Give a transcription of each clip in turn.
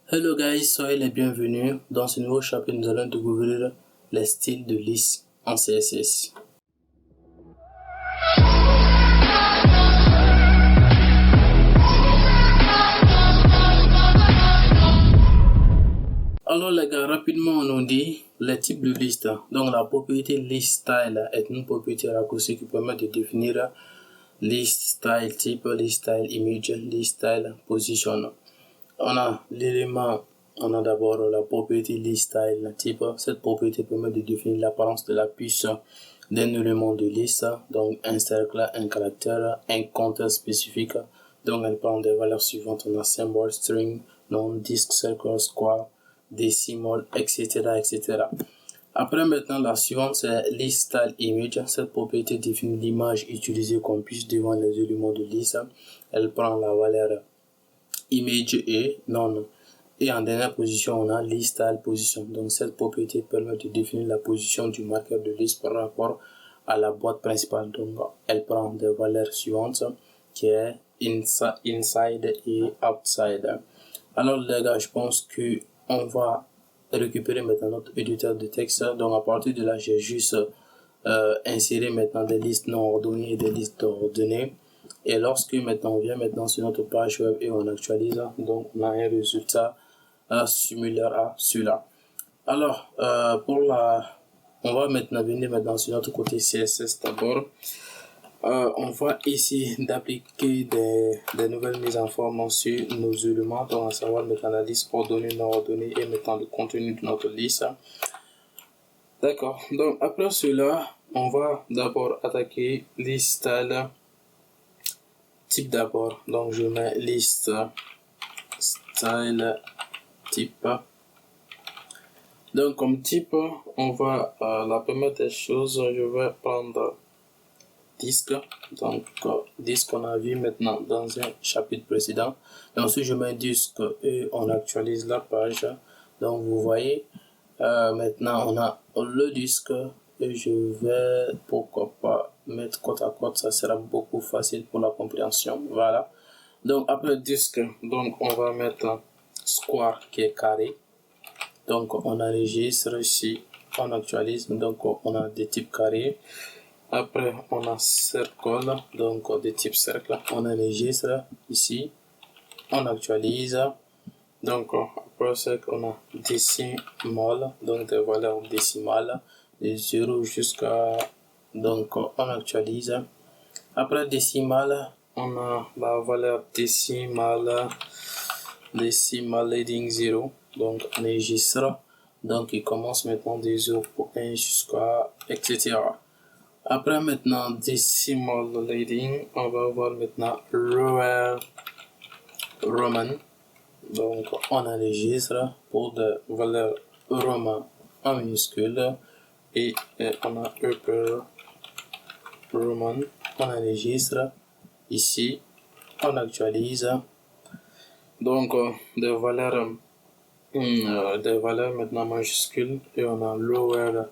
Hello guys, soyez les bienvenus. Dans ce nouveau chapitre, nous allons découvrir les styles de liste en CSS. Alors les gars, rapidement on nous dit les types de listes. Donc la propriété list style est une propriété raccourcie qui permet de définir list style type, list style image, list style position. On a d'abord la propriété list style type. Cette propriété permet de définir l'apparence de la puce d'un élément de liste, donc un cercle, un caractère, un compteur spécifique. Donc elle prend des valeurs suivantes. On a symbole, string, nom, disque, circle, square, décimal, etc., etc. Après maintenant la suivante c'est list style image. Cette propriété définit l'image utilisée comme puce devant les éléments de liste. Elle prend la valeur image et non. Et en dernière position, on a list style position. Donc cette propriété permet de définir la position du marqueur de liste par rapport à la boîte principale. Donc elle prend des valeurs suivantes qui est inside et outside. Alors les gars, je pense que on va récupérer maintenant notre éditeur de texte. Donc à partir de là, j'ai juste inséré maintenant des listes non ordonnées et des listes ordonnées. Et lorsque maintenant on vient maintenant sur notre page web et on actualise, donc on a un résultat similaire à celui-là. Alors on va maintenant venir maintenant sur notre côté CSS d'abord. On va essayer d'appliquer des nouvelles mises en forme sur nos éléments, donc à savoir maintenant la liste ordonnée, non ordonnée et maintenant le contenu de notre liste. D'accord, donc après cela, on va d'abord attaquer list style type d'abord. Donc je mets list style type. Donc comme type, on va la première des choses, je vais prendre disque. Donc disque on a vu maintenant dans un chapitre précédent. Donc si je mets disque et on actualise la page, donc vous voyez maintenant on a le disque et je vais pourquoi pas mettre côte à côte, ça sera beaucoup facile pour la compréhension. Voilà, donc après disque, donc on va mettre square qui est carré. Donc on enregistre ici, on actualise, donc on a des types carrés. Après on a circle, donc des types cercle, on enregistre ici, on actualise. Donc après c'est qu'on a décimal, donc des valeurs décimales de 0 jusqu'à, donc on actualise. Après décimal, on a la valeur décimale leading 0, donc on enregistre. Donc il commence maintenant de 0.1 jusqu'à etc. Après maintenant decimal leading, on va voir maintenant lower roman. Donc on enregistre pour des valeurs roman en minuscule et on a upper roman, on enregistre ici, on actualise. Donc des valeurs maintenant majuscules et on a lower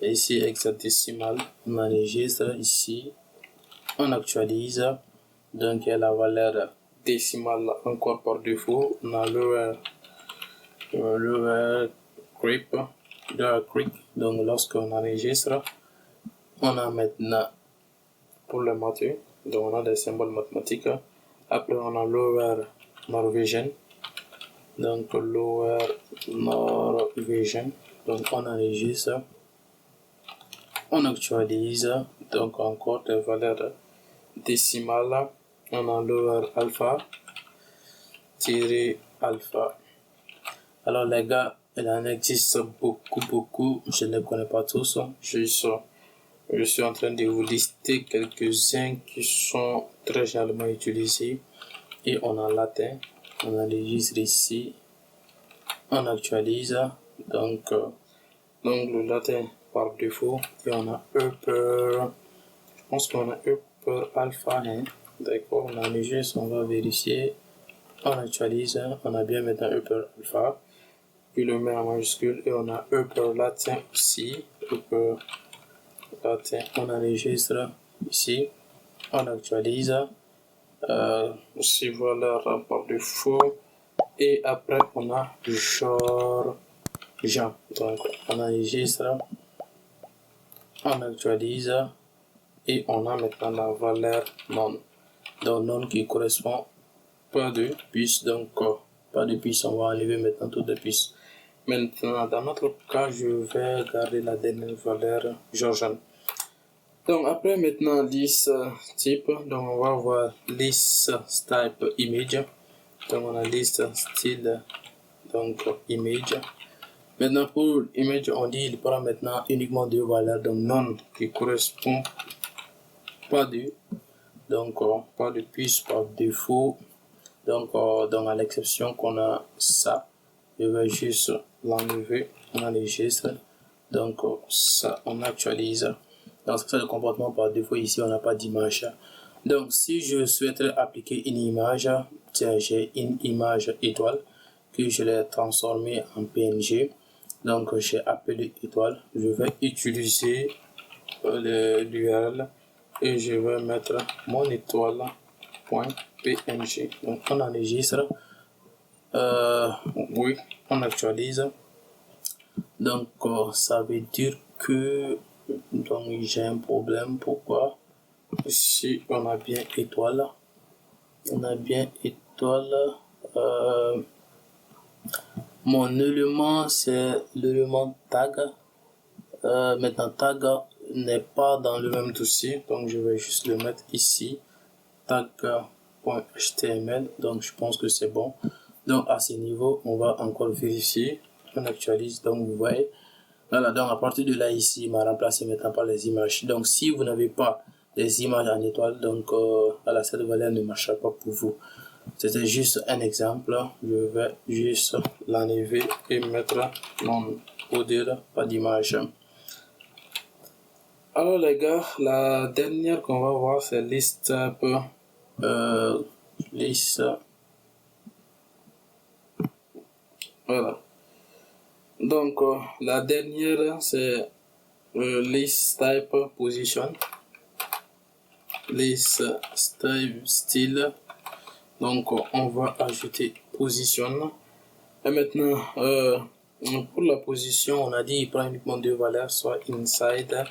ici hexadécimal, on enregistre ici, on actualise. Donc il y a la valeur décimale encore par défaut, on a lower creep, donc lorsqu'on enregistre, on a maintenant pour le maths, donc on a des symboles mathématiques. Après on a lower Norwegian, donc lower Norwegian, donc on enregistre, on actualise, donc encore des valeurs décimales. On a lower alpha tiré alpha. Alors les gars, il en existe beaucoup, je ne les connais pas tous, je suis en train de vous lister quelques-uns qui sont très généralement utilisés. Et on a latin, on enregistre ici, on actualise, donc le latin par défaut, et on a upper, je pense qu'on a upper alpha, hein. D'accord, on enregistre, on va vérifier, on actualise, on a bien maintenant upper alpha, puis le met en majuscule, et on a upper latin aussi, upper latin, on enregistre ici, on actualise, aussi valeur par défaut, Et après, on a genre Jean. Donc, on enregistre, on actualise et on a maintenant la valeur non. Donc, non qui correspond pas de puce. Donc, pas de puce. On va enlever maintenant toutes les puces. Maintenant, dans notre cas, je vais garder la dernière valeur Georgian. Donc, après maintenant list type, donc on va voir list type image. Donc, on a list style, donc image. Maintenant, pour image, on dit il prend maintenant uniquement deux valeurs, donc non qui correspond pas de, donc pas de puce par défaut. Donc, à l'exception qu'on a ça, je vais juste l'enlever, on enregistre. Donc, ça, on actualise. Donc, c'est le comportement par défaut. Ici, on n'a pas d'image. Donc, si je souhaiterais appliquer une image, tiens, j'ai une image étoile que je l'ai transformée en PNG. Donc, j'ai appelé étoile. Je vais utiliser l'URL et je vais mettre mon étoile.png. Donc, on enregistre. Oui, on actualise. Donc, ça veut dire que j'ai un problème. Pourquoi? Si on a bien étoile, mon élément c'est l'élément tag. Maintenant tag n'est pas dans le même dossier, donc je vais juste le mettre ici, tag.html. donc je pense que c'est bon. Donc à ce niveau on va encore vérifier, on actualise. Donc vous voyez, voilà, donc à partir de là ici il m'a remplacé maintenant par les images. Donc si vous n'avez pas des images en étoile, donc voilà, cette valeur ne marchera pas pour vous. C'était juste un exemple. Je vais juste l'enlever et mettre non pour dire pas d'image. Alors les gars, la dernière qu'on va voir c'est liste liste. Voilà. Donc la dernière c'est list type position, list type style. Donc on va ajouter position. Et maintenant pour la position, on a dit il prend uniquement deux valeurs, soit inside,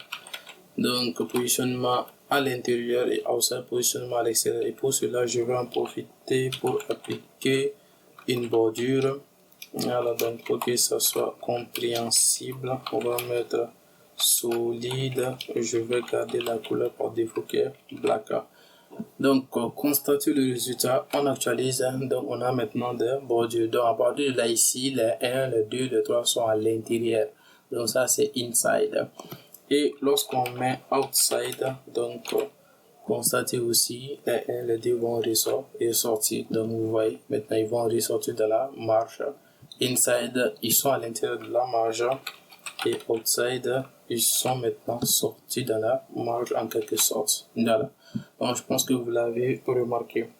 donc positionnement à l'intérieur, et outside, positionnement à l'extérieur. Et pour cela je vais en profiter pour appliquer une bordure. Alors donc pour que ça soit compréhensible, on va mettre solide. Je vais garder la couleur par défaut qui est black. Donc constatez le résultat, on actualise. Donc on a maintenant des bordures. Donc à partir de là ici, les 1, les 2, les 3 sont à l'intérieur. Donc ça c'est inside. Et lorsqu'on met outside, donc constatez aussi les 1, les 2 vont ressortir. Donc vous voyez, maintenant ils vont ressortir de la marge. Inside, ils sont à l'intérieur de la marge, et outside, ils sont maintenant sortis de la marge en quelque sorte. Voilà. Donc je pense que vous l'avez remarqué.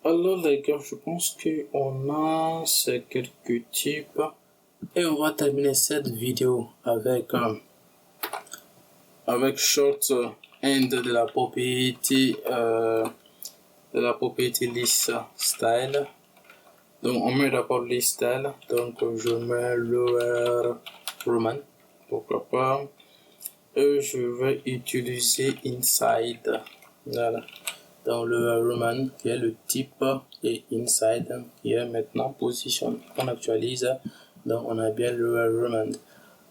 Alors les gars, je pense qu'on a ces quelques types et on va terminer cette vidéo avec short end de la propriété list style. Donc on met d'abord list style, donc je mets lower roman, pourquoi pas, et je vais utiliser inside. Voilà, donc lower roman qui est le type et inside qui est maintenant position. On actualise, donc on a bien lower roman.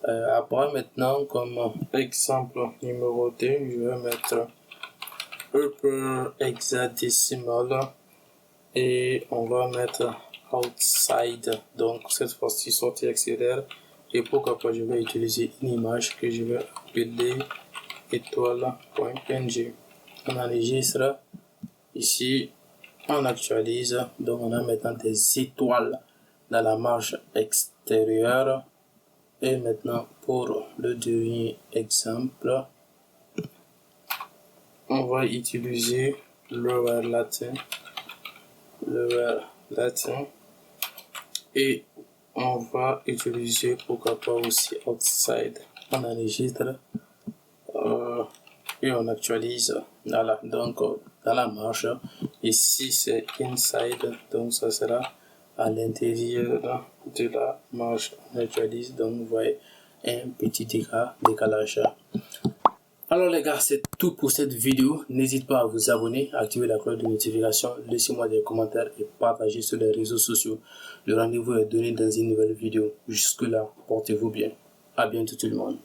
Après maintenant, comme exemple numéro 2, je vais mettre upper hexadecimal et on va mettre outside, donc cette fois-ci sortie extérieure. Et pourquoi pas, je vais utiliser une image que je vais appeler étoile.png. On enregistre ici, on actualise. Donc on a maintenant des étoiles dans la marge extérieure. Et maintenant pour le dernier exemple, on va utiliser lower latin et on va utiliser pourquoi pas aussi outside. On enregistre et on actualise. Voilà, donc dans la marge ici c'est inside, donc ça sera à l'intérieur de la marge neutralise. Donc vous voyez un petit décalage. Alors les gars, c'est tout pour cette vidéo. N'hésitez pas à vous abonner, à activer la cloche de notification, laissez-moi des commentaires et partagez sur les réseaux sociaux. Le rendez-vous est donné dans une nouvelle vidéo. Jusque là, portez-vous bien. À bientôt tout le monde.